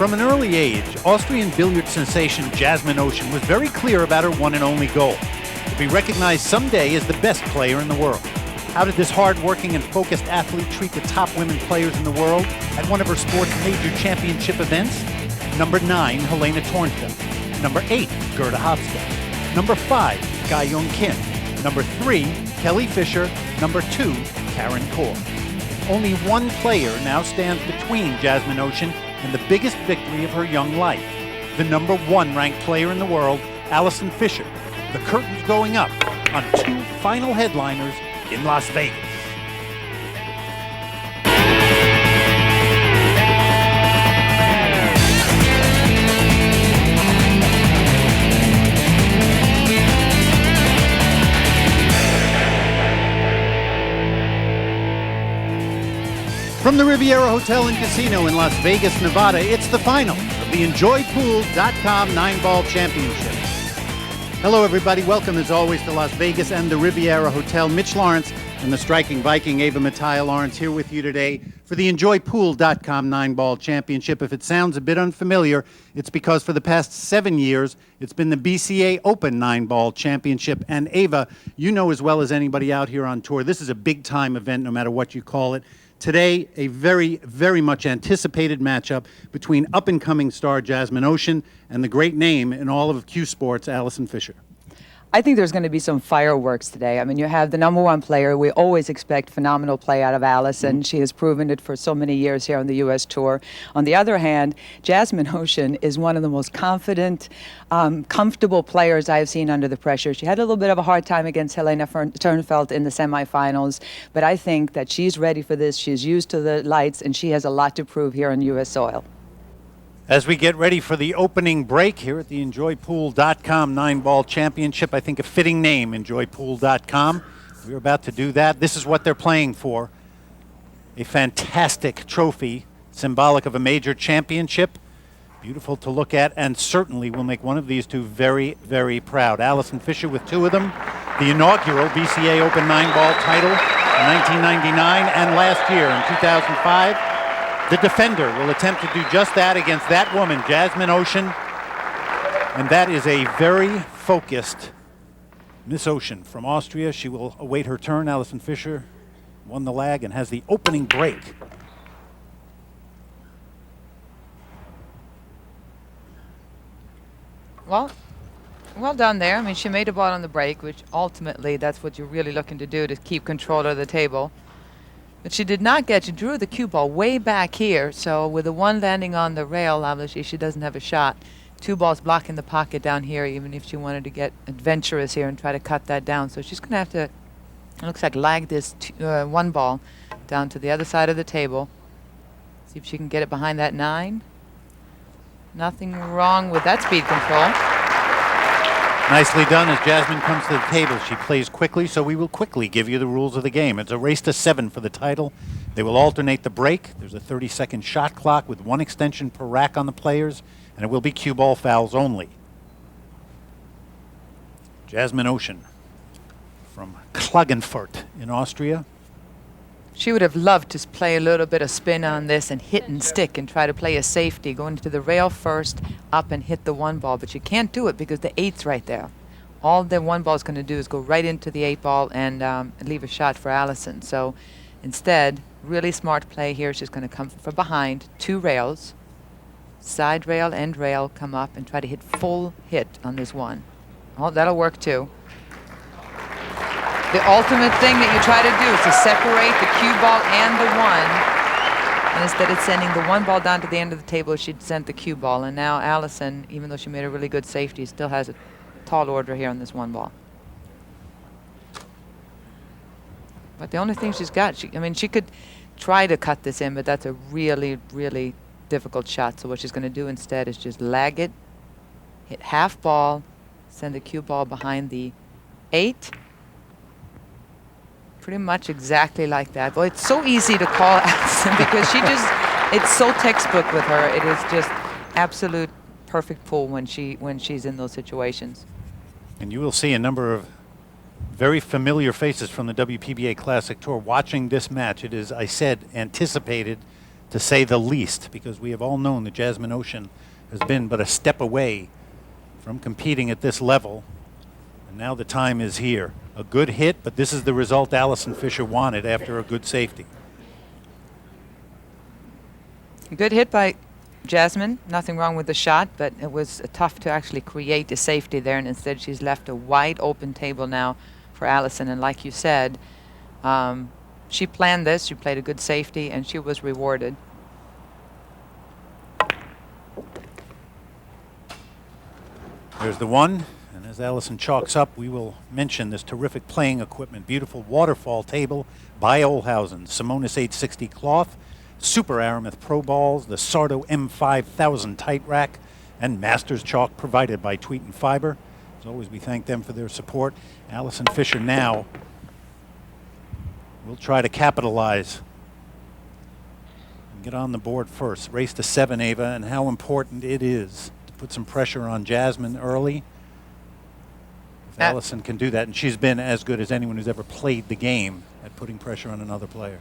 From an early age, Austrian billiard sensation Jasmine Ocean was very clear about her one and only goal: to be recognized someday as the best player in the world. How did this hard-working and focused athlete treat the top women players in the world at one of her sport's major championship events? Number 9, Helena Tornfeld. Number 8, Gerda Hofstedt. Number 5, Ga Young Kim. Number 3, Kelly Fischer. Number 2, Karen Korr. Only one player now stands between Jasmine Ocean and the biggest victory of her young life: the number 1 ranked player in the world, Allison Fischer. The curtain's going up on 2 final headliners in Las Vegas. From the Riviera Hotel and Casino in Las Vegas, Nevada, it's the final of the EnjoyPool.com 9-Ball Championship. Hello, everybody. Welcome, as always, to Las Vegas and the Riviera Hotel. Mitch Lawrence and the striking Viking Ava Mattia Lawrence here with you today for the EnjoyPool.com 9-Ball Championship. If it sounds a bit unfamiliar, it's because for the past 7 years, it's been the BCA Open 9-Ball Championship. And Ava, you know as well as anybody out here on tour, this is a big-time event, no matter what you call it. Today, a very, very much anticipated matchup between up-and-coming star Jasmine Ocean and the great name in all of Q Sports, Allison Fischer. I think there's going to be some fireworks today. I mean, you have the number 1 player. We always expect phenomenal play out of Allison. She has proven it for so many years here on the U.S. Tour. On the other hand, Jasmine Ocean is one of the most confident, comfortable players I've seen under the pressure. She had a little bit of a hard time against Helena Tornfeld in the semifinals, but I think that she's ready for this. She's used to the lights, and she has a lot to prove here on U.S. soil. As we get ready for the opening break here at the EnjoyPool.com 9-Ball Championship, I think a fitting name, EnjoyPool.com. We're about to do that. This is what they're playing for: a fantastic trophy, symbolic of a major championship, beautiful to look at, and certainly will make one of these two very, very proud. Allison Fischer with 2 of them, the inaugural BCA Open 9-Ball title in 1999 and last year in 2005. The defender will attempt to do just that against that woman, Jasmine Ocean. And that is a very focused Miss Ocean from Austria. She will await her turn. Allison Fischer won the lag and has the opening break. Well done there. I mean, she made a ball on the break, which ultimately that's what you're really looking to do, to keep control of the table. But she did not get, she drew the cue ball way back here, so with the 1 landing on the rail, obviously she doesn't have a shot. 2 balls blocking the pocket down here, even if she wanted to get adventurous here and try to cut that down. So she's going to have to, it looks like, lag this 1 ball down to the other side of the table. See if she can get it behind that 9. Nothing wrong with that speed control. Nicely done. As Jasmine comes to the table, she plays quickly, so we will quickly give you the rules of the game. It's a race to 7 for the title. They will alternate the break. There's a 30-second shot clock with 1 extension per rack on the players, and it will be cue ball fouls only. Jasmine Ocean from Klagenfurt in Austria. She would have loved to play a little bit of spin on this and hit and stick and try to play a safety, going to the rail first, up and hit the 1 ball. But she can't do it because the 8's right there. All the 1 ball is going to do is go right into the 8 ball and leave a shot for Allison. So instead, really smart play here. She's going to come from behind, 2 rails, side rail, end rail, come up and try to hit full hit on this 1. Oh, that'll work too. The ultimate thing that you try to do is to separate the cue ball and the 1. And instead of sending the 1 ball down to the end of the table, she'd sent the cue ball. And now Allison, even though she made a really good safety, still has a tall order here on this 1 ball. But the only thing she's got, I mean, she could try to cut this in, but that's a really, really difficult shot. So what she's going to do instead is just lag it, hit half ball, send the cue ball behind the 8. Pretty much exactly like that. Well, it's so easy to call Allison because she just, it's so textbook with her. It is just absolute perfect pull when she's in those situations. And you will see a number of very familiar faces from the WPBA Classic Tour watching this match. It is, I said, anticipated to say the least, because we have all known that Jasmine Ocean has been but a step away from competing at this level. And now the time is here. A good hit, but this is the result Allison Fischer wanted after a good safety. Good hit by Jasmine. Nothing wrong with the shot, but it was tough to actually create a safety there, and instead she's left a wide open table now for Allison. And like you said, she planned this, she played a good safety, and she was rewarded. There's the one, and as Allison chalks up, we will mention this terrific playing equipment. Beautiful waterfall table by Olhausen, Simonis 860 cloth, Super Aramith Pro Balls, the Sardo M5000 tight rack, and Masters chalk provided by Tweet and Fiber. As always, we thank them for their support. Allison Fischer now will try to capitalize and get on the board first. Race to 7, Ava, and how important it is to put some pressure on Jasmine early. If Allison can do that, and she's been as good as anyone who's ever played the game at putting pressure on another player.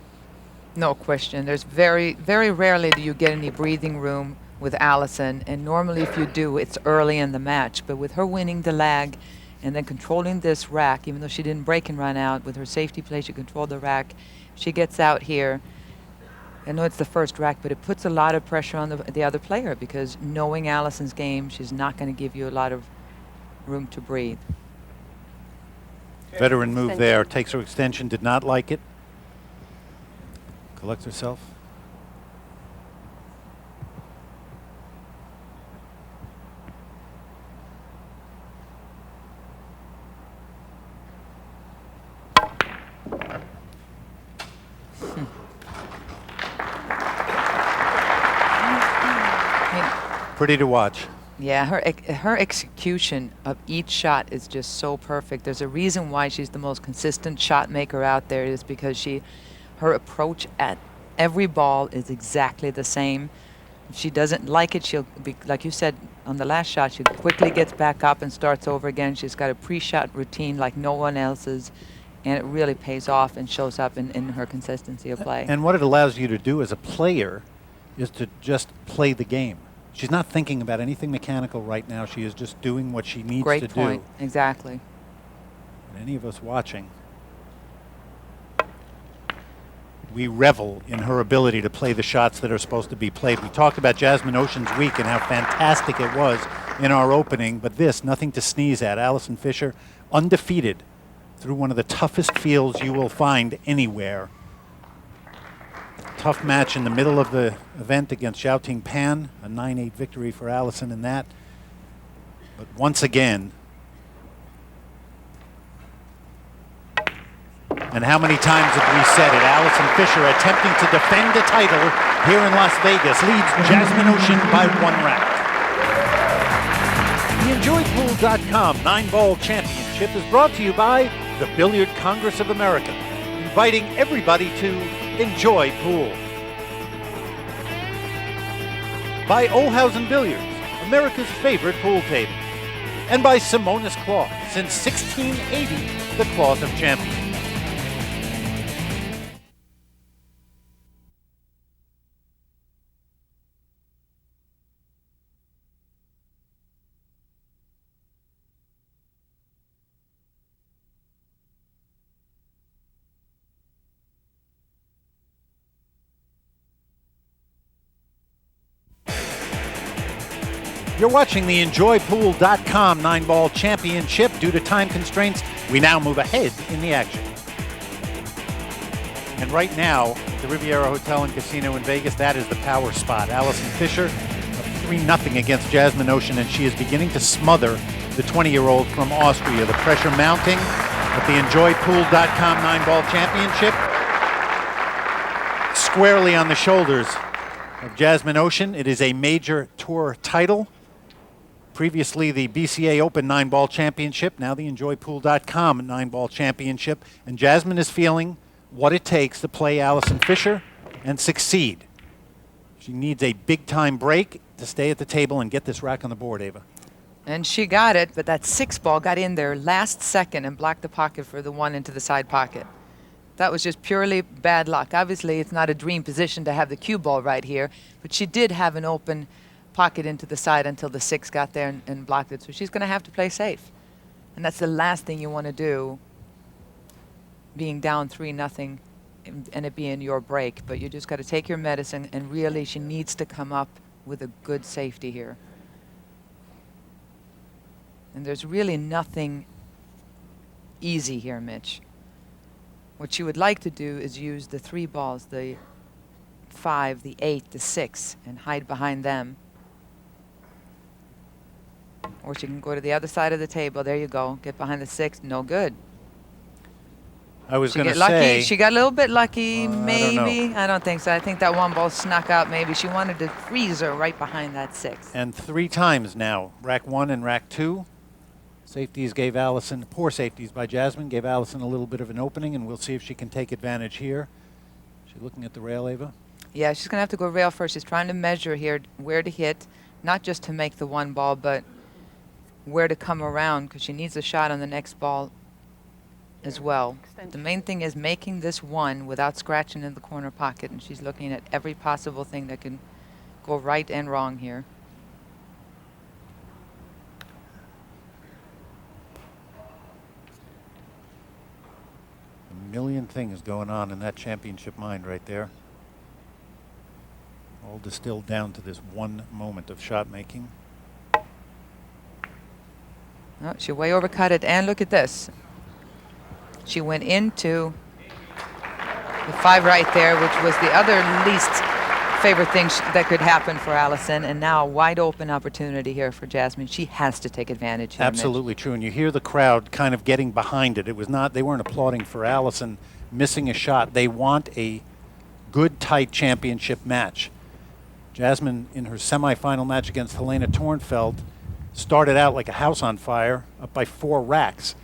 No question. There's very, very rarely do you get any breathing room with Allison, and normally if you do, it's early in the match. But with her winning the lag and then controlling this rack, even though she didn't break and run out, with her safety play, she controlled the rack. She gets out here. I know it's the first rack, but it puts a lot of pressure on the other player, because knowing Allison's game, she's not going to give you a lot of room to breathe. Veteran move there. Takes her extension, did not like it. Collects herself. Pretty to watch. Yeah, her execution of each shot is just so perfect. There's a reason why she's the most consistent shot maker out there. Is because her approach at every ball is exactly the same. If she doesn't like it, she'll be, like you said on the last shot, she quickly gets back up and starts over again. She's got a pre-shot routine like no one else's, and it really pays off and shows up in her consistency of play. And what it allows you to do as a player is to just play the game. She's not thinking about anything mechanical right now. She is just doing what she needs to do. Great point. Exactly. And any of us watching, we revel in her ability to play the shots that are supposed to be played. We talked about Jasmine Ocean's week and how fantastic it was in our opening, but this, nothing to sneeze at. Allison Fischer, undefeated through one of the toughest fields you will find anywhere. Tough match in the middle of the event against Xiaoting Pan, a 9-8 victory for Allison in that. But once again, and how many times have we said it, Allison Fischer attempting to defend the title here in Las Vegas leads Jasmine Ocean by 1 rack. The EnjoyPool.com 9-Ball Championship is brought to you by the Billiard Congress of America, inviting everybody to enjoy pool. By Olhausen Billiards, America's favorite pool table. And by Simonis Cloth, since 1680, the cloth of champions. You're watching the EnjoyPool.com 9-Ball Championship. Due to time constraints, we now move ahead in the action. And right now, the Riviera Hotel and Casino in Vegas, that is the power spot. Allison Fischer, 3-0 against Jasmine Ocean, and she is beginning to smother the 20-year-old from Austria. The pressure mounting at the EnjoyPool.com 9-Ball Championship. Squarely on the shoulders of Jasmine Ocean. It is a major tour title. Previously, the BCA Open 9-Ball Championship, now the EnjoyPool.com 9-Ball Championship. And Jasmine is feeling what it takes to play Allison Fischer and succeed. She needs a big-time break to stay at the table and get this rack on the board, Ava. And she got it, but that 6 ball got in there last second and blocked the pocket for the 1 into the side pocket. That was just purely bad luck. Obviously, it's not a dream position to have the cue ball right here, but she did have an open pocket into the side until the 6 got there and blocked it. So she's going to have to play safe. And that's the last thing you want to do, being down 3-0 and it being your break. But you just got to take your medicine, and really she needs to come up with a good safety here. And there's really nothing easy here, Mitch. What you would like to do is use the 3 balls, the 5, the 8, the 6, and hide behind them. Or she can go to the other side of the table. There you go. Get behind the 6. No good. I was going to lucky. say. She got a little bit lucky, maybe. I don't think so. I think that 1 ball snuck out. Maybe she wanted to freeze her right behind that 6. And 3 times now, rack 1 and rack 2. Safeties gave Allison, poor safeties by Jasmine, gave Allison a little bit of an opening, and we'll see if she can take advantage here. She's looking at the rail, Ava? Yeah, she's going to have to go rail first. She's trying to measure here where to hit, not just to make the 1 ball, but where to come around, because she needs a shot on the next ball as well. The main thing is making this 1 without scratching in the corner pocket, and she's looking at every possible thing that can go right and wrong here. A million things going on in that championship mind right there. All distilled down to this 1 moment of shot making. Oh, she way overcut it, and look at this. She went into the 5 right there, which was the other least favorite thing that could happen for Allison, and now a wide open opportunity here for Jasmine. She has to take advantage here, Absolutely true, and you hear the crowd kind of getting behind it. It was not, they weren't applauding for Allison missing a shot. They want a good, tight championship match. Jasmine, in her semifinal match against Helena Tornfeld, started out like a house on fire, up by 4 racks,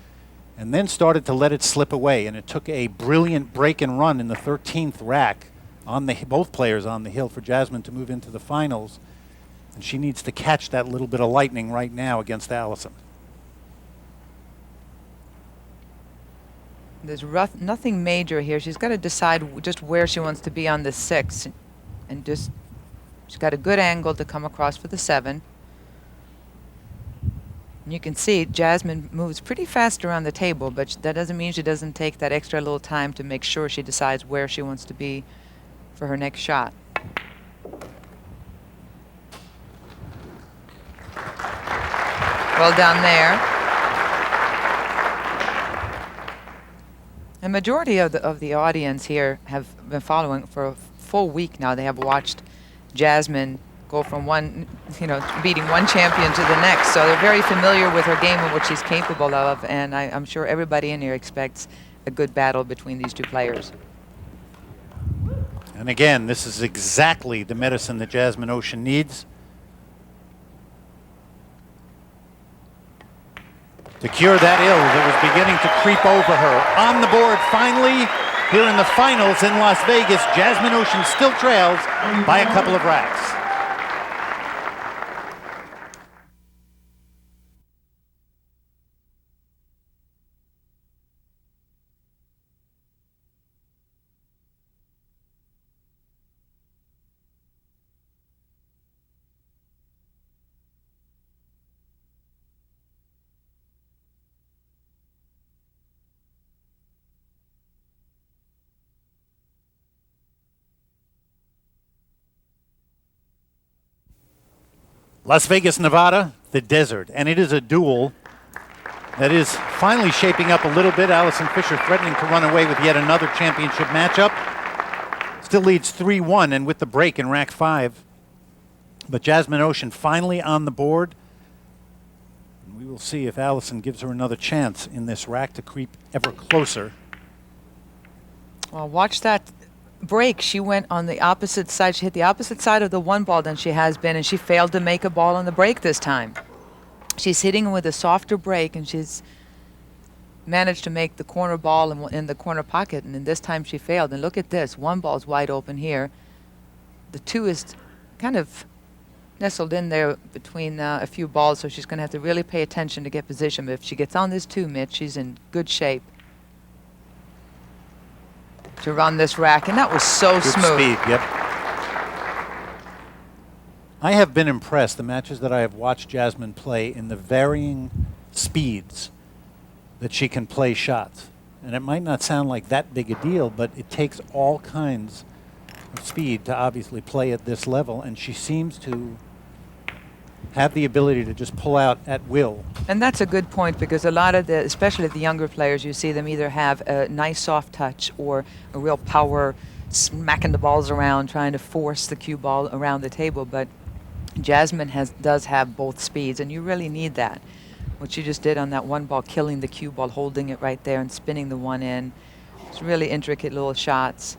and then started to let it slip away. And it took a brilliant break and run in the 13th rack on the both players on the hill for Jasmine to move into the finals. And she needs to catch that little bit of lightning right now against Allison. There's nothing major here. She's got to decide just where she wants to be on the 6, and just she's got a good angle to come across for the 7. And you can see Jasmine moves pretty fast around the table, but that doesn't mean she doesn't take that extra little time to make sure she decides where she wants to be for her next shot. Well done there. A majority of the audience here have been following for a full week now. They have watched Jasmine go from beating one champion to the next. So they're very familiar with her game and what she's capable of. And I'm sure everybody in here expects a good battle between these 2 players. And again, this is exactly the medicine that Jasmine Ocean needs to cure that ill that was beginning to creep over her. On the board finally here in the finals in Las Vegas, Jasmine Ocean still trails by a couple of racks. Las Vegas, Nevada, the desert. And it is a duel that is finally shaping up a little bit. Allison Fischer threatening to run away with yet another championship matchup. Still leads 3-1 and with the break in rack 5. But Jasmine Ocean finally on the board. And we will see if Allison gives her another chance in this rack to creep ever closer. Well, watch that break. She went on the opposite side. She hit the opposite side of the 1 ball than she has been, and she failed to make a ball on the break this time. She's hitting with a softer break, and she's managed to make the corner ball in the corner pocket, and then this time she failed. And look at this. 1 ball's wide open here. The 2 is kind of nestled in there between a few balls, so she's going to have to really pay attention to get position. But if she gets on this 2, Mitch, she's in good shape. to run this rack, and that was so Good smooth. speed, yep. I have been impressed, the matches that I have watched Jasmine play, in the varying speeds that she can play shots. And it might not sound like that big a deal, but it takes all kinds of speed to obviously play at this level, and she seems to have the ability to just pull out at will. And that's a good point, because a lot of the, especially the younger players, you see them either have a nice soft touch or a real power smacking the balls around, trying to force the cue ball around the table. But Jasmine does have both speeds, and you really need that. What she just did on that one ball, killing the cue ball, holding it right there and spinning the one in. It's really intricate little shots,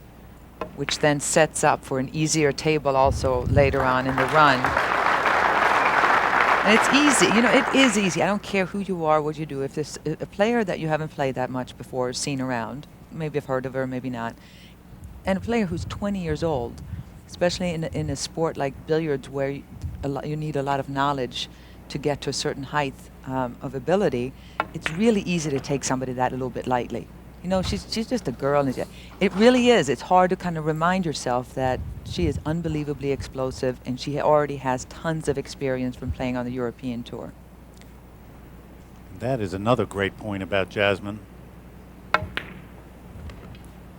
which then sets up for an easier table also later on in the run. And it's easy, you know, it is easy. I don't care who you are, what you do. If there's a player that you haven't played that much before, seen around, maybe have heard of her, maybe not, and a player who's 20 years old, especially in a sport like billiards where you need a lot of knowledge to get to a certain height of ability, it's really easy to take somebody that a little bit lightly. You know, she's just a girl. And it really is. It's hard to kind of remind yourself that she is unbelievably explosive, and she already has tons of experience from playing on the European tour. That is another great point about Jasmine.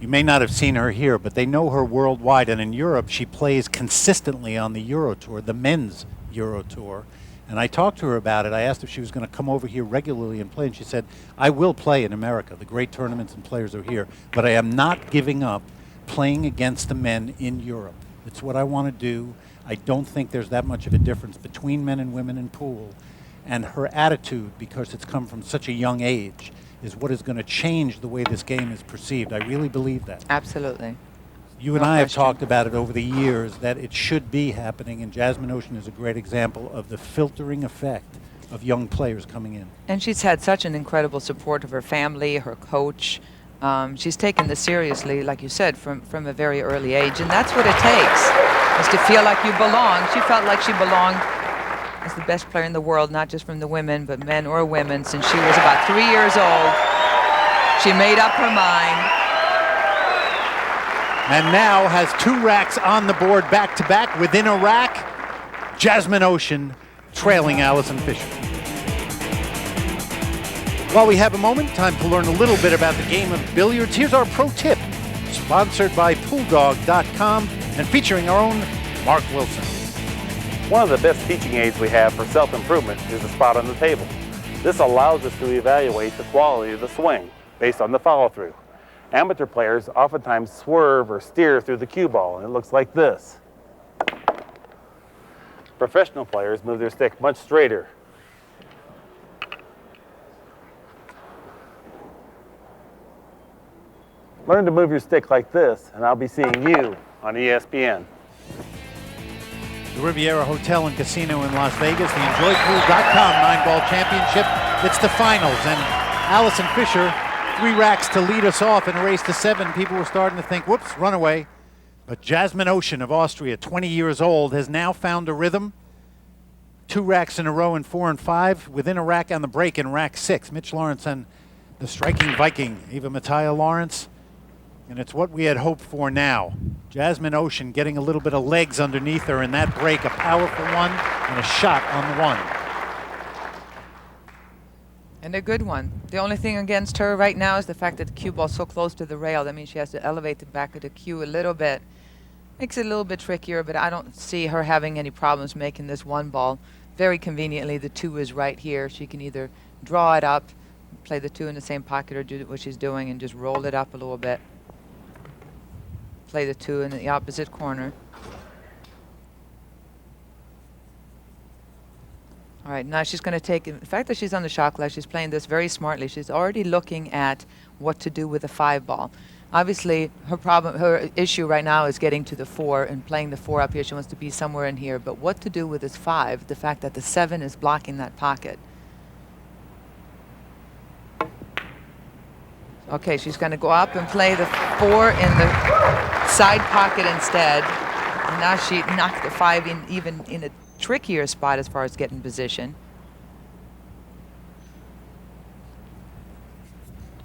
You may not have seen her here, but they know her worldwide, and in Europe she plays consistently on the Euro Tour, the men's Euro Tour. And I talked to her about it. I asked if she was going to come over here regularly and play, and she said, I will play in America. The great tournaments and players are here, but I am not giving up playing against the men in Europe. It's what I want to do. I don't think there's that much of a difference between men and women in pool. And her attitude, because it's come from such a young age, is what is going to change the way this game is perceived. I really believe that. Absolutely. You and No I have question. talked about it over the years, that it should be happening, and Jasmine Ocean is a great example of the filtering effect of young players coming in. And she's had such an incredible support of her family, her coach. She's taken this seriously, like you said, from a very early age, and that's what it takes, is to feel like you belong. She felt like she belonged as the best player in the world, not just from the women, but men or women, since she was about 3 years old. She made up her mind. And now has 2 racks on the board back-to-back within a rack. Jasmine Ocean trailing Allison Fischer. While we have a moment, time to learn a little bit about the game of billiards. Here's our pro tip, sponsored by PoolDog.com and featuring our own Mark Wilson. One of the best teaching aids we have for self-improvement is the spot on the table. This allows us to evaluate the quality of the swing based on the follow-through. Amateur players oftentimes swerve or steer through the cue ball, and it looks like this. Professional players move their stick much straighter. Learn to move your stick like this, and I'll be seeing you on ESPN. The Riviera Hotel and Casino in Las Vegas, the EnjoyPool.com 9-ball championship. It's the finals, and Allison Fischer, 3 racks to lead us off in a race to 7. People were starting to think, whoops, runaway. But Jasmine Ocean of Austria, 20 years old, has now found a rhythm. 2 racks in a row in 4 and 5, within a rack on the break in rack 6. Mitch Lawrence and the striking Viking, Eva Mattia Lawrence. And it's what we had hoped for now. Jasmine Ocean getting a little bit of legs underneath her in that break, a powerful one and a shot on the one. And a good one. The only thing against her right now is the fact that the cue ball's so close to the rail. That means she has to elevate the back of the cue a little bit. Makes it a little bit trickier, but I don't see her having any problems making this one ball. Very conveniently, the 2 is right here. She can either draw it up, play the 2 in the same pocket, or do what she's doing and just roll it up a little bit. Play the 2 in the opposite corner. All right, now she's going to take, the fact that she's on the shot glass, she's playing this very smartly. She's already looking at what to do with the 5 ball. Obviously, her issue right now is getting to the 4 and playing the 4 up here. She wants to be somewhere in here, but what to do with this 5, the fact that the 7 is blocking that pocket. Okay, she's going to go up and play the 4 in the side pocket instead. And now she knocked the 5 in, even in a trickier spot as far as getting position.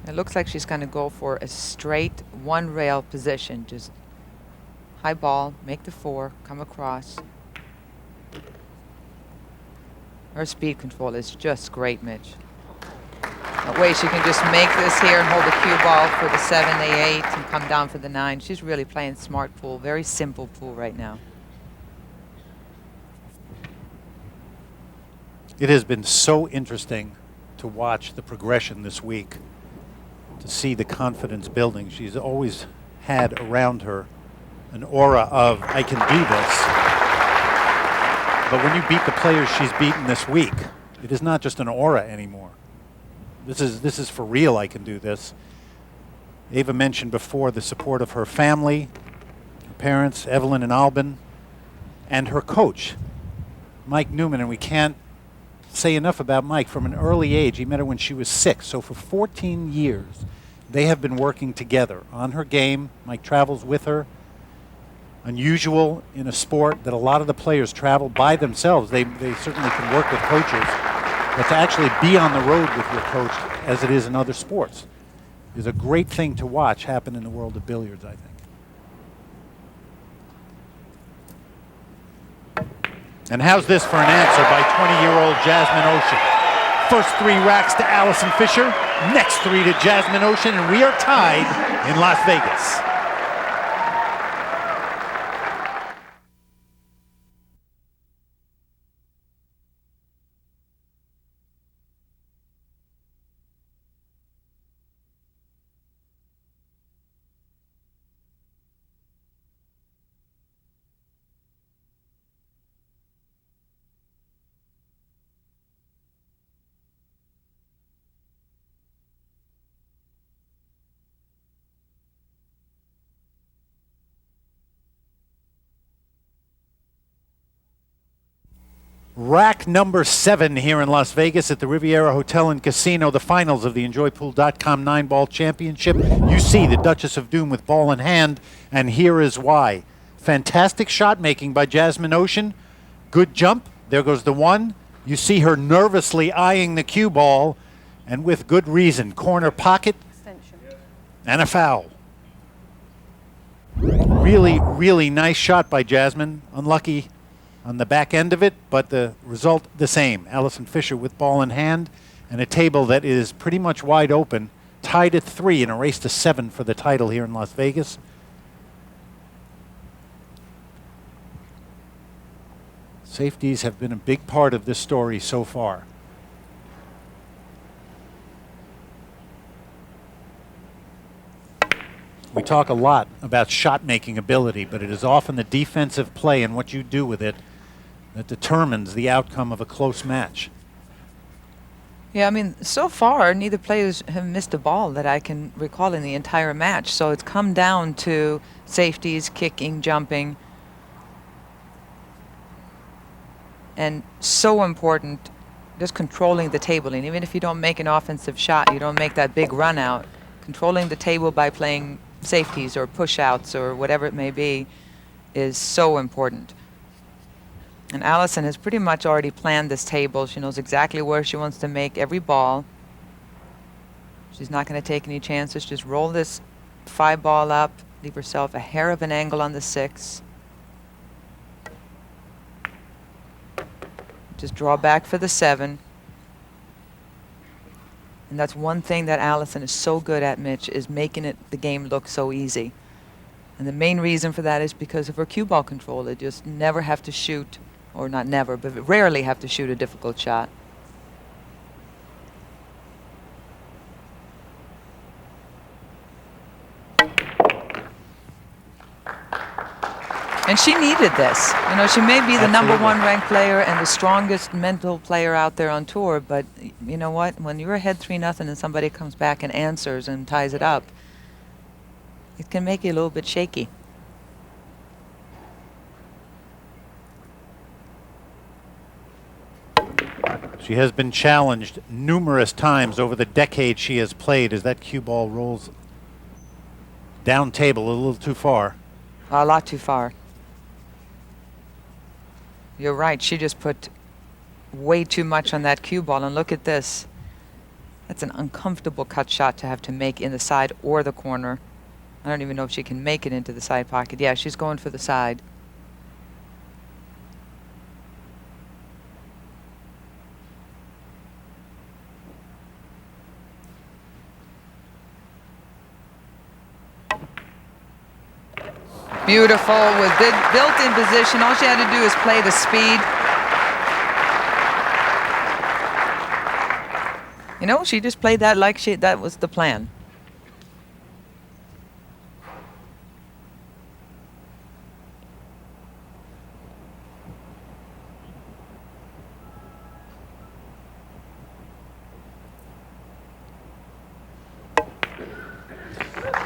It looks like she's going to go for a straight one rail position. Just high ball, make the 4, come across. Her speed control is just great, Mitch. That way she can just make this here and hold the cue ball for the 7, the 8, and come down for the 9. She's really playing smart pool, very simple pool right now. It has been so interesting to watch the progression this week, to see the confidence building. She's always had around her an aura of, I can do this. But when you beat the players she's beaten this week, it is not just an aura anymore. This is for real, I can do this. Ava mentioned before the support of her family, her parents, Evelyn and Albin, and her coach, Mike Newman, and we can't say enough about Mike. From an early age, he met her when she was 6, so for 14 years they have been working together on her game. Mike travels with her. Unusual in a sport that a lot of the players travel by themselves. They certainly can work with coaches, but to actually be on the road with your coach, as it is in other sports, is a great thing to watch happen in the world of billiards, I think. And how's this for an answer by 20-year-old Jasmine Ocean? First 3 racks to Allison Fischer, next 3 to Jasmine Ocean, and we are tied in Las Vegas. Rack number 7 here in Las Vegas at the Riviera Hotel and Casino, the finals of the EnjoyPool.com 9-ball championship. You see the Duchess of Doom with ball in hand, and here is why. Fantastic shot making by Jasmine Ocean. Good jump. There goes the 1. You see her nervously eyeing the cue ball, and with good reason. Corner pocket and a foul. Really, really nice shot by Jasmine. Unlucky on the back end of it, but the result the same. Allison Fischer with ball in hand and a table that is pretty much wide open, tied at 3 in a race to 7 for the title here in Las Vegas. Safeties have been a big part of this story so far. We talk a lot about shot-making ability, but it is often the defensive play and what you do with it that determines the outcome of a close match. Yeah, I mean, so far, neither players have missed a ball that I can recall in the entire match. So it's come down to safeties, kicking, jumping. And so important, just controlling the table. And even if you don't make an offensive shot, you don't make that big run out, controlling the table by playing safeties or push-outs or whatever it may be is so important. And Allison has pretty much already planned this table. She knows exactly where she wants to make every ball. She's not going to take any chances. Just roll this 5 ball up, leave herself a hair of an angle on the 6. Just draw back for the 7. And that's one thing that Allison is so good at, Mitch, is making the game look so easy. And the main reason for that is because of her cue ball control. They just never have to shoot, or not never, but rarely have to shoot a difficult shot. And she needed this. You know, she may be the number 1 ranked player and the strongest mental player out there on tour, but you know what? When you're ahead 3-0 and somebody comes back and answers and ties it up, it can make you a little bit shaky. She has been challenged numerous times over the decade she has played as that cue ball rolls down table a little too far. A lot too far. You're right. She just put way too much on that cue ball, and look at this. That's an uncomfortable cut shot to have to make in the side or the corner. I don't even know if she can make it into the side pocket. Yeah, she's going for the side. Beautiful, with built-in position. All she had to do is play the speed. You know, she just played that like that was the plan.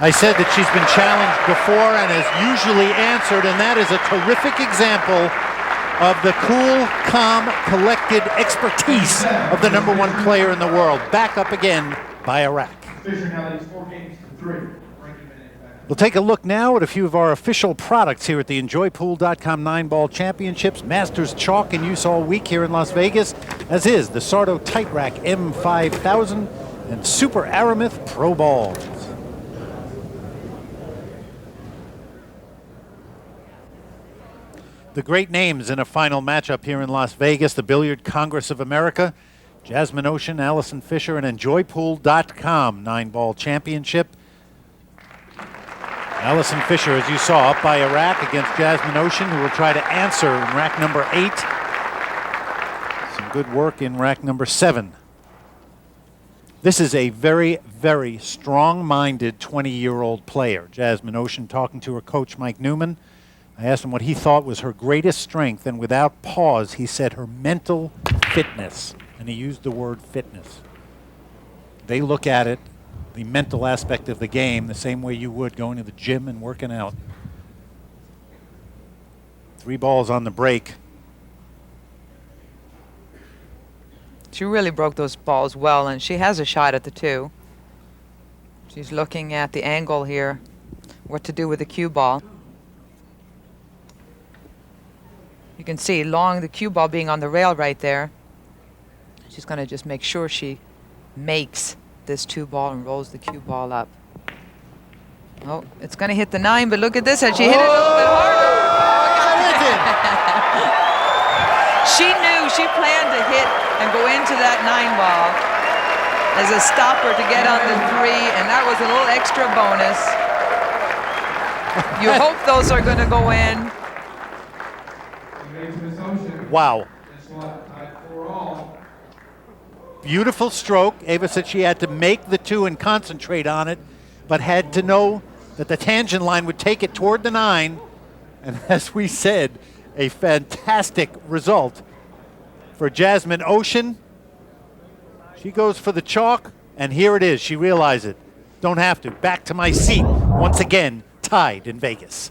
I said that she's been challenged before and has usually answered, and that is a terrific example of the cool, calm, collected expertise of the #1 player in the world. Back up again by Iraq. Fischer now leads 4 games to 3. We'll take a look now at a few of our official products here at the EnjoyPool.com 9-Ball Championships. Masters Chalk in use all week here in Las Vegas, as is the Sardo Tight Rack M5000 and Super Aramith Pro Balls. The great names in a final matchup here in Las Vegas, the Billiard Congress of America, Jasmine Ocean, Allison Fischer, and EnjoyPool.com 9-Ball Championship. Allison Fischer, as you saw, up by a rack against Jasmine Ocean, who will try to answer in rack number 8. Some good work in rack number 7. This is a very, very strong-minded 20-year-old player. Jasmine Ocean talking to her coach, Mike Newman. I asked him what he thought was her greatest strength, and without pause, he said her mental fitness, and he used the word fitness. They look at it, the mental aspect of the game, the same way you would going to the gym and working out. 3 balls on the break. She really broke those balls well, and she has a shot at the 2. She's looking at the angle here, what to do with the cue ball. You can see the cue ball being on the rail right there. She's going to just make sure she makes this 2 ball and rolls the cue ball up. Oh, it's going to hit the 9, but look at this. Had she hit it a little bit harder? She knew, she planned to hit and go into that 9 ball as a stopper to get on the 3, and that was a little extra bonus. You hope those are going to go in. Wow. Beautiful stroke. Ava said she had to make the 2 and concentrate on it, but had to know that the tangent line would take it toward the 9. And as we said, a fantastic result for Jasmine Ocean. She goes for the chalk, and here it is. She realized it. Don't have to. Back to my seat. Once again, tied in Vegas.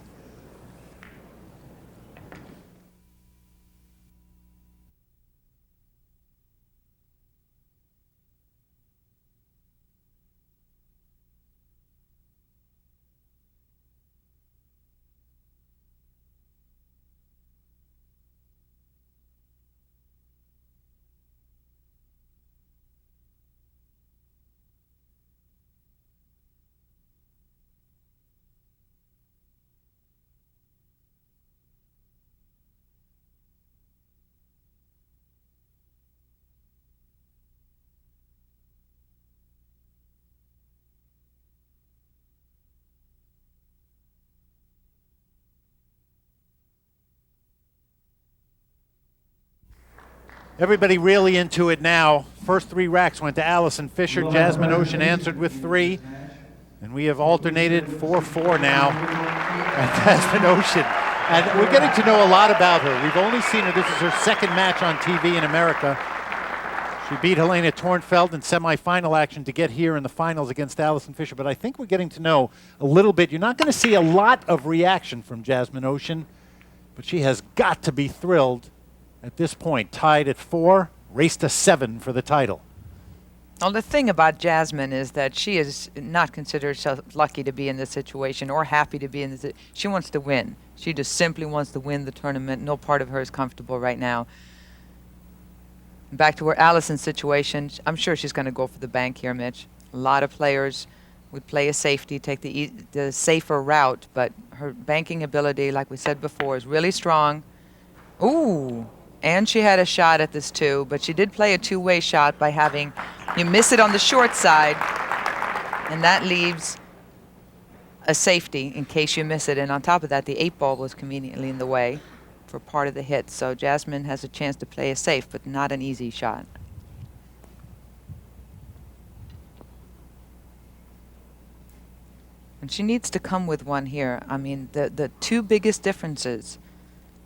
Everybody really into it now. First 3 racks went to Allison Fischer. Jasmine Ocean answered with 3. And we have alternated 4-4 now. And Jasmine Ocean. And we're getting to know a lot about her. We've only seen her. This is her 2nd match on TV in America. She beat Helena Tornfeld in semifinal action to get here in the finals against Allison Fischer. But I think we're getting to know a little bit. You're not going to see a lot of reaction from Jasmine Ocean. But she has got to be thrilled at this point, tied at 4, race to 7 for the title. Well, the thing about Jasmine is that she is not considered herself lucky to be in this situation or happy to be in this. She wants to win. She just simply wants to win the tournament. No part of her is comfortable right now. Back to where Allison's situation, I'm sure she's going to go for the bank here, Mitch. A lot of players would play a safety, take the safer route, but her banking ability, like we said before, is really strong. Ooh, and she had a shot at this too, but she did play a two-way shot by having you miss it on the short side, and that leaves a safety in case you miss it. And on top of that, the 8-ball was conveniently in the way for part of the hit. So Jasmine has a chance to play a safe, but not an easy shot. And she needs to come with one here. I mean, the two biggest differences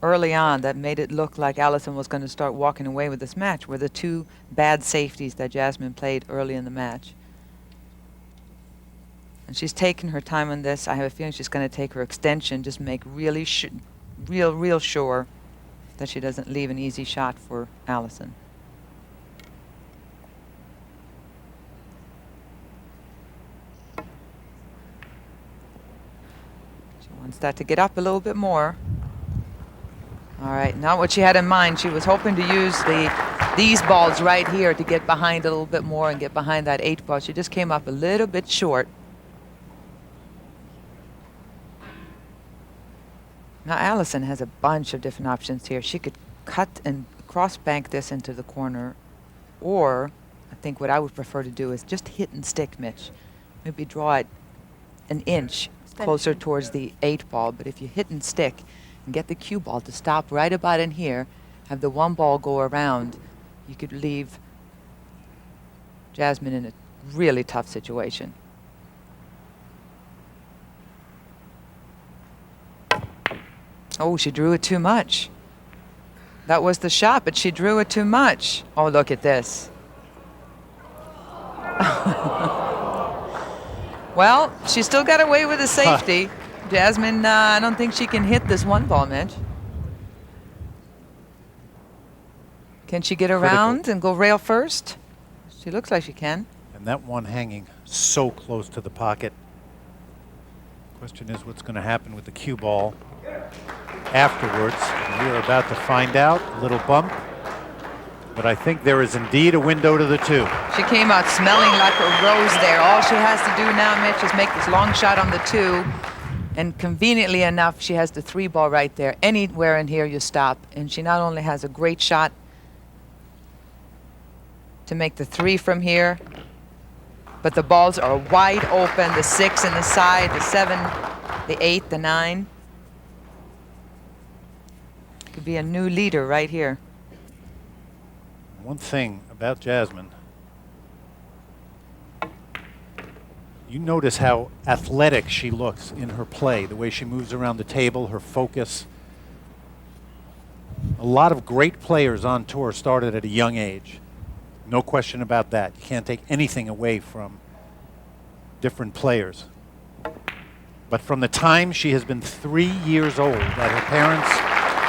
early on that made it look like Allison was going to start walking away with this match were the two bad safeties that Jasmine played early in the match. And she's taken her time on this. I have a feeling she's going to take her extension, just make really real sure that she doesn't leave an easy shot for Allison. She wants that to get up a little bit more. All right, not what she had in mind. She was hoping to use these balls right here to get behind a little bit more and get behind that 8-ball. She just came up a little bit short. Now Allison has a bunch of different options here. She could cut and cross bank this into the corner, or I think what I would prefer to do is just hit and stick, Mitch. Maybe draw it an inch closer towards the 8-ball, but if you hit and stick and get the cue ball to stop right about in here, have the 1 ball go around, you could leave Jasmine in a really tough situation. Oh, she drew it too much. That was the shot, but she drew it too much. Oh, look at this. Well, she still got away with a safety. Jasmine, I don't think she can hit this 1 ball, Mitch. Can she get around and go rail first? She looks like she can. And that one hanging so close to the pocket. Question is what's going to happen with the cue ball afterwards. We are about to find out. A little bump. But I think there is indeed a window to the 2. She came out smelling like a rose there. All she has to do now, Mitch, is make this long shot on the 2. And conveniently enough, she has the 3 ball right there. Anywhere in here you stop. And she not only has a great shot to make the 3 from here, but the balls are wide open. The 6 in the side, the 7, the 8, the 9. Could be a new leader right here. One thing about Jasmine, you notice how athletic she looks in her play, the way she moves around the table, her focus. A lot of great players on tour started at a young age. No question about that. You can't take anything away from different players. But from the time she has been 3 years old at her parents'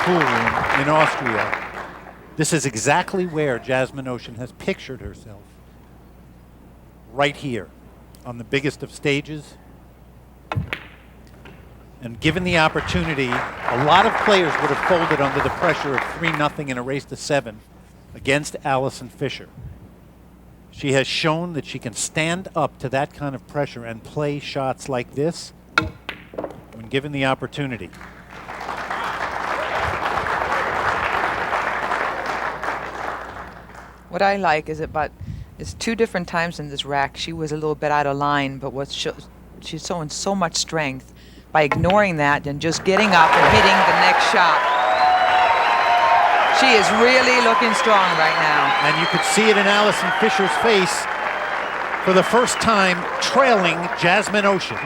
pool room in Austria, this is exactly where Jasmine Ocean has pictured herself. Right here, on the biggest of stages. And given the opportunity, a lot of players would have folded under the pressure of 3-0 in a race to 7 against Allison Fischer. She has shown that she can stand up to that kind of pressure and play shots like this when given the opportunity. What I like is it's 2 different times in this rack she was a little bit out of line, but she's showing so much strength by ignoring that and just getting up and hitting the next shot. She is really looking strong right now. And you could see it in Allison Fischer's face for the first time, trailing Jasmine Ocean.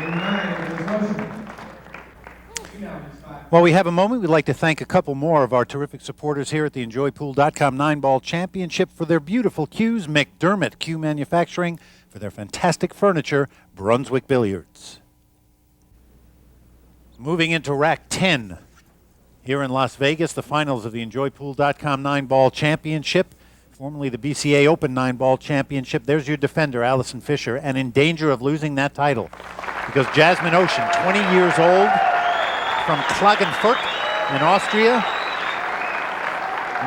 While we have a moment, we'd like to thank a couple more of our terrific supporters here at the EnjoyPool.com 9-Ball Championship for their beautiful cues, McDermott Cue Manufacturing for their fantastic furniture, Brunswick Billiards. Moving into rack 10 here in Las Vegas, the finals of the EnjoyPool.com 9-Ball Championship, formerly the BCA Open 9-Ball Championship. There's your defender, Allison Fischer, and in danger of losing that title because Jasmine Ocean, 20 years old, from Klagenfurt in Austria,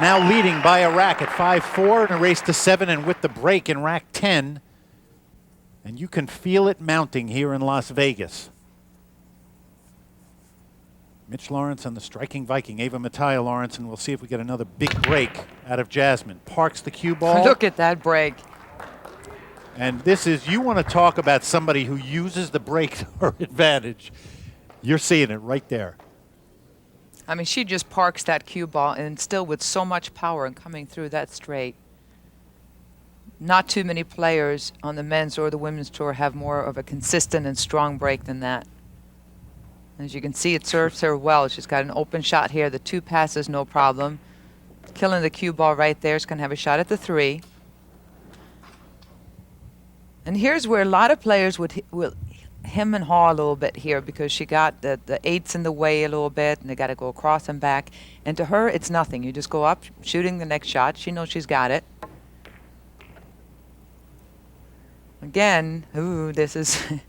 now leading by a rack at 5-4 in a race to 7, and with the break in rack 10. And you can feel it mounting here in Las Vegas. Mitch Lawrence and the striking Viking, Ava Mattia Lawrence, and we'll see if we get another big break out of Jasmine. Parks the cue ball. Look at that break. And this is, you want to talk about somebody who uses the break to her advantage. You're seeing it right there. I mean, she just parks that cue ball, and still with so much power and coming through that straight. Not too many players on the men's or the women's tour have more of a consistent and strong break than that. As you can see, it serves her well. She's got an open shot here. The 2 passes, no problem. Killing the cue ball right there. She's going to have a shot at the 3. And here's where a lot of players will hem and haw a little bit here, because she got the 8s in the way a little bit, and they got to go across and back. And to her, it's nothing. You just go up, shooting the next shot. She knows she's got it. Again, ooh, this is a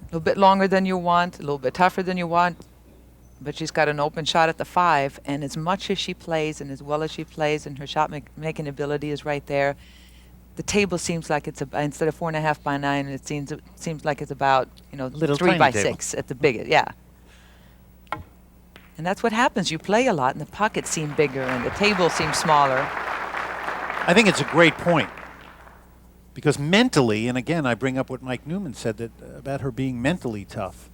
little bit longer than you want, a little bit tougher than you want, but she's got an open shot at the 5, and as much as she plays and as well as she plays, and her shot making ability is right there, the table seems like it's instead of 4.5 by 9, it seems like it's about, you know, Little 3 tiny by table. 6 at the biggest, yeah. And that's what happens. You play a lot, and the pockets seem bigger, and the table seems smaller. I think it's a great point. Because mentally, and again, I bring up what Mike Newman said that about her being mentally tough.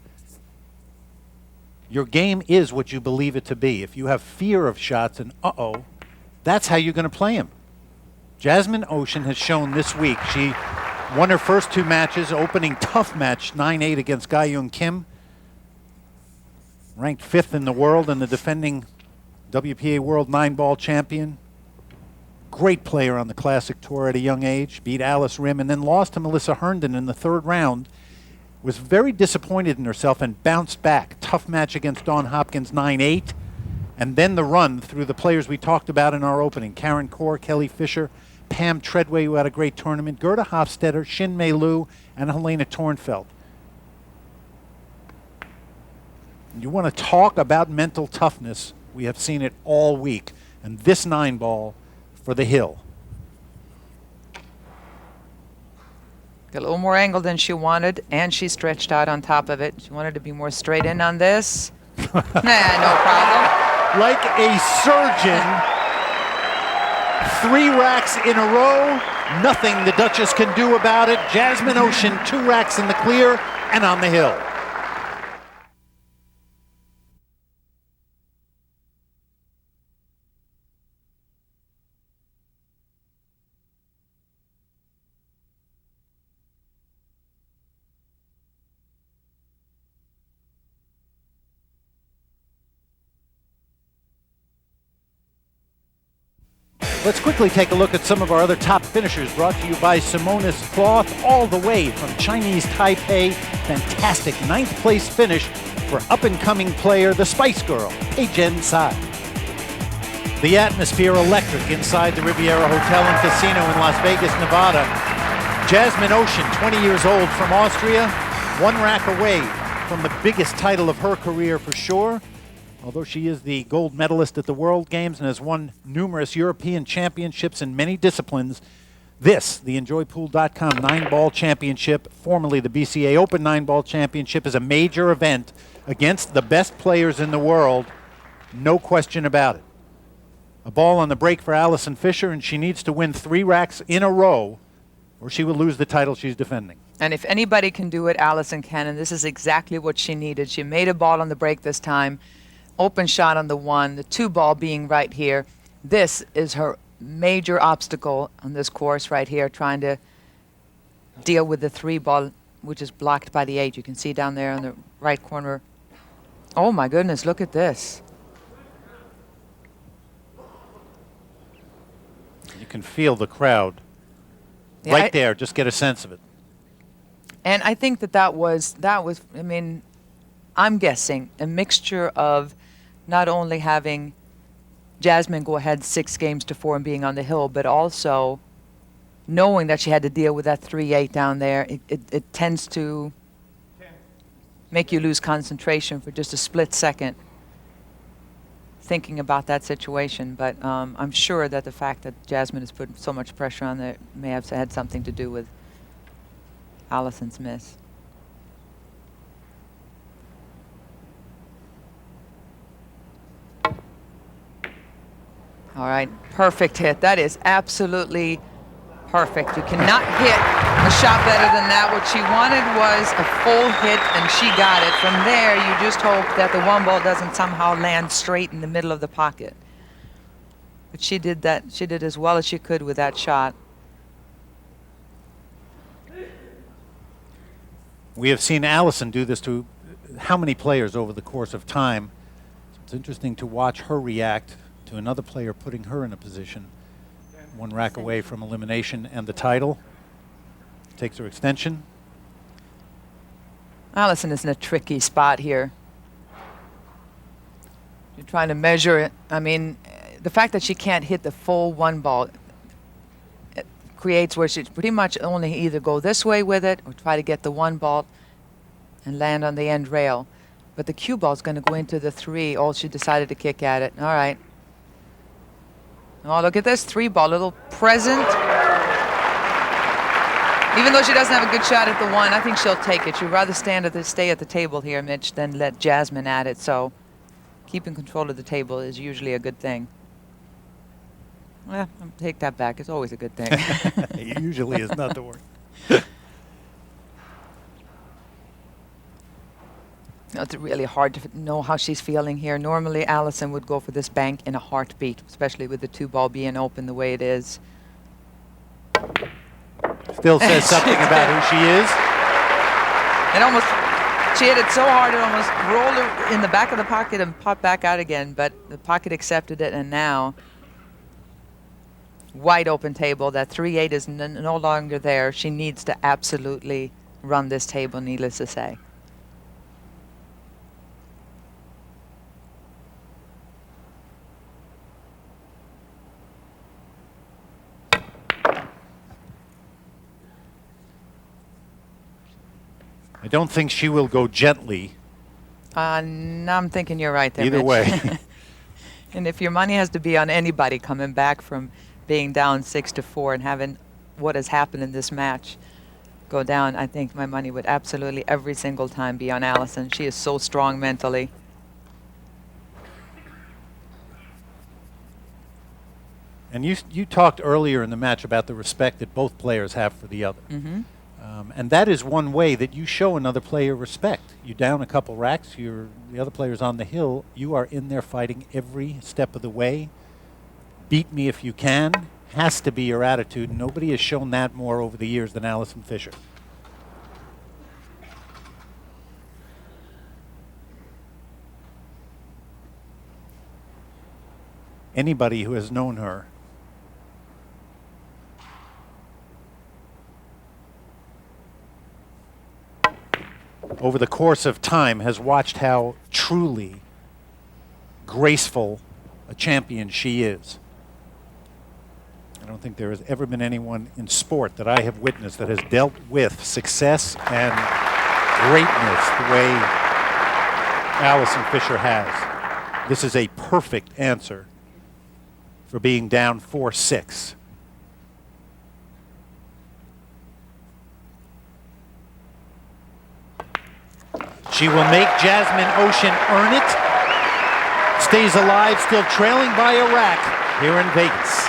Your game is what you believe it to be. If you have fear of shots and uh-oh, that's how you're going to play them. Jasmine Ocean has shown this week. She won her first 2 matches, opening tough match, 9-8 against Ga-Yoon Kim. Ranked 5th in the world and the defending WPA World 9-ball champion. Great player on the Classic Tour at a young age. Beat Alice Rim and then lost to Melissa Herndon in the 3rd round. Was very disappointed in herself and bounced back. Tough match against Dawn Hopkins, 9-8. And then the run through the players we talked about in our opening. Karen Kaur, Kelly Fischer, Pam Treadway, who had a great tournament, Gerda Hofstetter, Shin Mei Liu, and Helena Tornfeld. You want to talk about mental toughness. We have seen it all week. And this 9-ball for the hill. Got a little more angle than she wanted, and she stretched out on top of it. She wanted to be more straight in on this. Nah, no problem. Like a surgeon, 3 racks in a row. Nothing the Duchess can do about it. Jasmine Ocean, 2 racks in the clear and on the hill. Let's quickly take a look at some of our other top finishers, brought to you by Simonis Cloth, all the way from Chinese Taipei. Fantastic 9th place finish for up-and-coming player, the Spice Girl, Jen Tsai. The atmosphere electric inside the Riviera Hotel and Casino in Las Vegas, Nevada. Jasmine Ocean, 20 years old, from Austria, 1 rack away from the biggest title of her career for sure. Although she is the gold medalist at the World Games and has won numerous European championships in many disciplines, this, the EnjoyPool.com 9-ball championship, formerly the BCA Open 9-ball championship, is a major event against the best players in the world, no question about it. A ball on the break for Allison Fischer, and she needs to win 3 racks in a row or she will lose the title she's defending. And if anybody can do it, Allison can, and this is exactly what she needed. She made a ball on the break this time. Open shot on the 1, the 2 ball being right here. This is her major obstacle on this course right here, trying to deal with the 3 ball, which is blocked by the 8. You can see down there in the right corner. Oh my goodness, look at this. You can feel the crowd right there. Just get a sense of it. And I think that was, I mean, I'm guessing a mixture of not only having Jasmine go ahead 6 games to 4 and being on the hill, but also knowing that she had to deal with that 3-8 down there. It tends to make you lose concentration for just a split second. thinking about that situation. But I'm sure that the fact that Jasmine has put so much pressure on there may have had something to do with Allison's miss. All right, perfect hit. That is absolutely perfect. You cannot hit a shot better than that. What she wanted was a full hit, and she got it. From there, you just hope that the one ball doesn't somehow land straight in the middle of the pocket. But she did that. She did as well as she could with that shot. We have seen Allison do this to how many players over the course of time. So it's interesting to watch her react to another player putting her in a position. One rack away from elimination and the title. Takes her extension. Allison is in a tricky spot here. You're trying to measure it. I mean, the fact that she can't hit the full one ball creates where she pretty much only either go this way with it or try to get the one ball and land on the end rail. But the cue ball is going to go into the 3. Oh, she decided to kick at it. All right. Oh, look at this 3 ball, little present. Even though she doesn't have a good shot at the 1, I think she'll take it. She'd rather stay at the table here, Mitch, than let Jasmine at it. So keeping control of the table is usually a good thing. Well, I'll take that back. It's always a good thing. It usually is not the word. It's really hard to know how she's feeling here. Normally, Allison would go for this bank in a heartbeat, especially with the 2 ball being open the way it is. Still says something about who she is. And almost, she hit it so hard it almost rolled in the back of the pocket and popped back out again, but the pocket accepted it, and now wide open table. That 3-8 is no longer there. She needs to absolutely run this table, needless to say. I don't think she will go gently. No, I'm thinking you're right there, Either Mitch. way. And if your money has to be on anybody coming back from being down 6-4 and having what has happened in this match go down, I think my money would absolutely every single time be on Allison. She is so strong mentally. And you talked earlier in the match about the respect that both players have for the other. Mm-hmm. And that is one way that you show another player respect. You down a couple racks, the other player's on the hill, you are in there fighting every step of the way. Beat me if you can, has to be your attitude. Nobody has shown that more over the years than Allison Fischer. Anybody who has known her over the course of time has watched how truly graceful a champion she is. I don't think there has ever been anyone in sport that I have witnessed that has dealt with success and greatness the way Allison Fischer has. This is a perfect answer for being down 4-6. She will make Jasmine Ocean earn it. Stays alive, still trailing by a rack here in Vegas.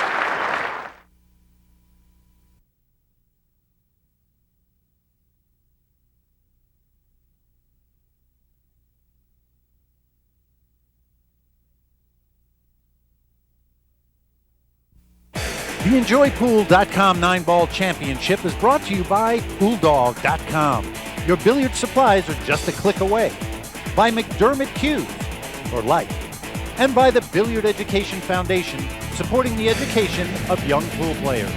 The EnjoyPool.com 9-Ball Championship is brought to you by BulldogG.com. Your billiard supplies are just a click away. By McDermott Cube for life. And by the Billiard Education Foundation, supporting the education of young pool players.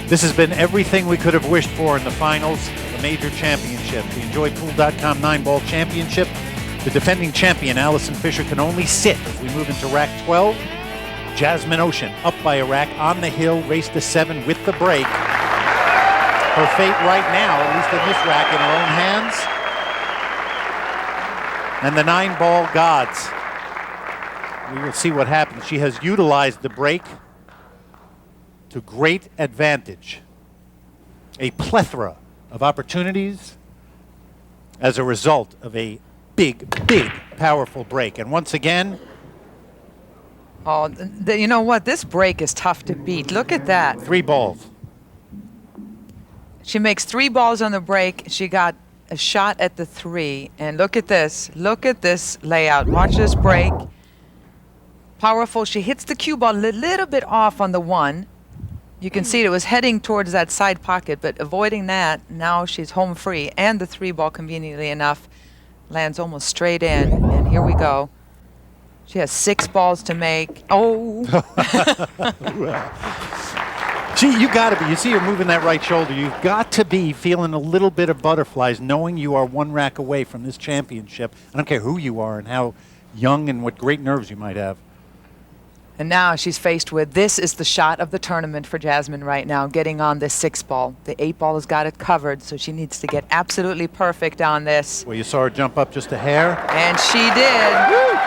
This has been everything we could have wished for in the finals of the major championship. The EnjoyPool.com 9-Ball Championship. The defending champion, Allison Fischer, can only sit as we move into rack 12. Jasmine Ocean up by a rack on the hill, race to 7 with the break. Her fate right now, at least in this rack, in her own hands. And the 9-ball gods we will see what happens. She has utilized the break to great advantage. A plethora of opportunities as a result of a big, powerful break. And once again, Oh, you know what? This break is tough to beat. Look at that. 3 balls. She makes 3 balls on the break. She got a shot at the 3. And look at this. Look at this layout. Watch this break. Powerful. She hits the cue ball a little bit off on the 1. You can see it was heading towards that side pocket, but avoiding that, now she's home free. And the 3 ball, conveniently enough, lands almost straight in. And here we go. She has 6 balls to make. Oh. Gee, you got to be. You see her moving that right shoulder. You've got to be feeling a little bit of butterflies, knowing you are 1 rack away from this championship. I don't care who you are and how young and what great nerves you might have. And now she's faced with, this is the shot of the tournament for Jasmine right now, getting on this 6 ball. The 8 ball has got it covered, so she needs to get absolutely perfect on this. Well, you saw her jump up just a hair. And she did. Woo!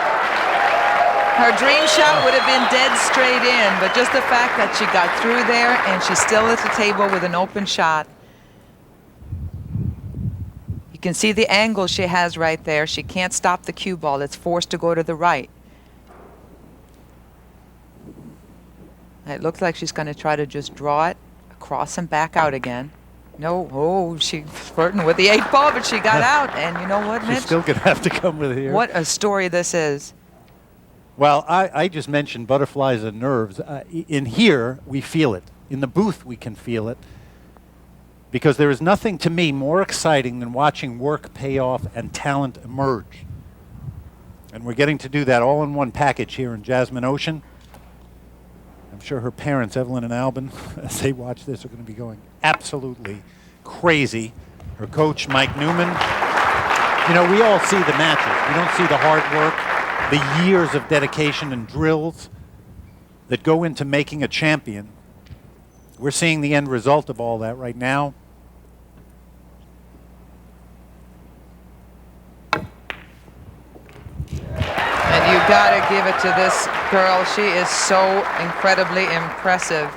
Her dream shot would have been dead straight in, but just the fact that she got through there and she's still at the table with an open shot. You can see the angle she has right there. She can't stop the cue ball. It's forced to go to the right. It looks like she's going to try to just draw it across and back out again. No, oh, she's flirting with the 8 ball, but she got out. And you know what, Mitch? She's still going to have to come with it here. What a story this is. Well, I just mentioned butterflies and nerves. In here, we feel it. In the booth, we can feel it. Because there is nothing to me more exciting than watching work pay off and talent emerge. And we're getting to do that all in one package here in Jasmine Ocean. I'm sure her parents, Evelyn and Albin, as they watch this, are going to be going absolutely crazy. Her coach, Mike Newman. You know, we all see the matches. We don't see the hard work, the years of dedication and drills that go into making a champion. We're seeing the end result of all that right now. And you got to give it to this girl. She is so incredibly impressive.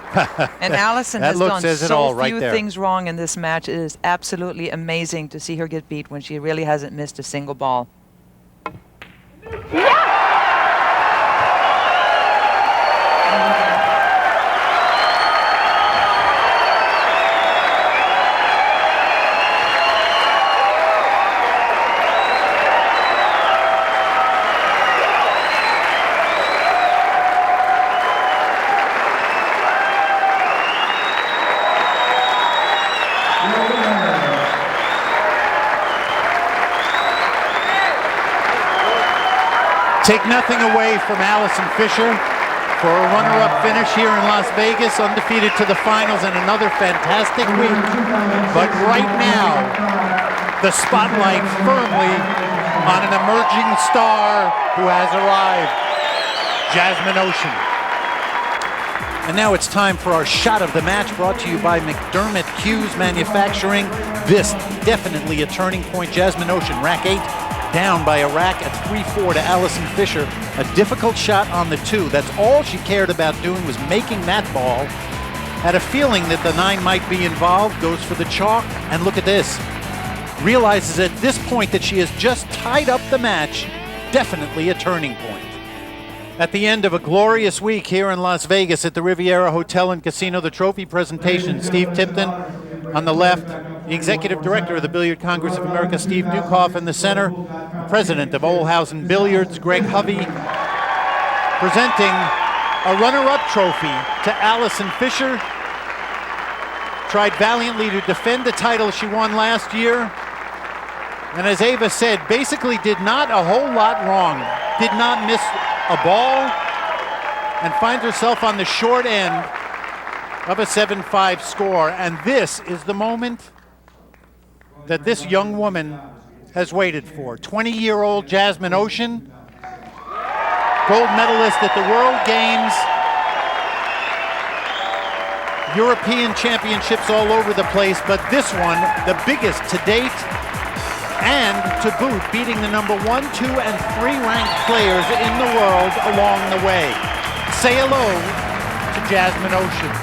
And Allison has done so few things wrong in this match. It is absolutely amazing to see her get beat when she really hasn't missed a single ball. Take nothing away from Allison Fischer for a runner-up finish here in Las Vegas, undefeated to the finals and another fantastic week. But right now, the spotlight firmly on an emerging star who has arrived, Jasmine Ocean. And now it's time for our shot of the match, brought to you by McDermott Hughes Manufacturing. This definitely a turning point. Jasmine Ocean, rack 8. Down by a rack at 3-4 to Allison Fischer. A difficult shot on the 2. That's all she cared about doing, was making that ball. Had a feeling that the 9 might be involved, goes for the chalk, and look at this. Realizes at this point that she has just tied up the match. Definitely a turning point. At the end of a glorious week here in Las Vegas at the Riviera Hotel and Casino, the trophy presentation, Steve Tipton on the left, the Executive Director of the Billiard Congress of America, Steve Dukoff, in the center, the President of Olhausen Billiards, Greg Hovey, presenting a runner-up trophy to Allison Fischer. Tried valiantly to defend the title she won last year. And as Ava said, basically did not a whole lot wrong. Did not miss a ball and finds herself on the short end of a 7-5 score. And this is the moment that this young woman has waited for. 20-year-old Jasmine Ocean, gold medalist at the World Games, European championships all over the place, but this one, the biggest to date, and to boot beating the number 1, 2, and 3 ranked players in the world along the way. Say hello to Jasmine Ocean.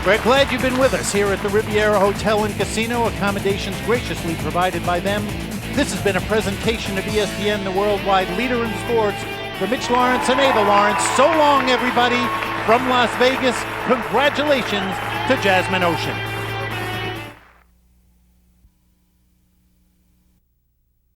We're glad you've been with us here at the Riviera Hotel and Casino. Accommodations graciously provided by them. This has been a presentation of ESPN, the worldwide leader in sports. For Mitch Lawrence and Ava Lawrence, so long, everybody. From Las Vegas, congratulations to Jasmine Ocean.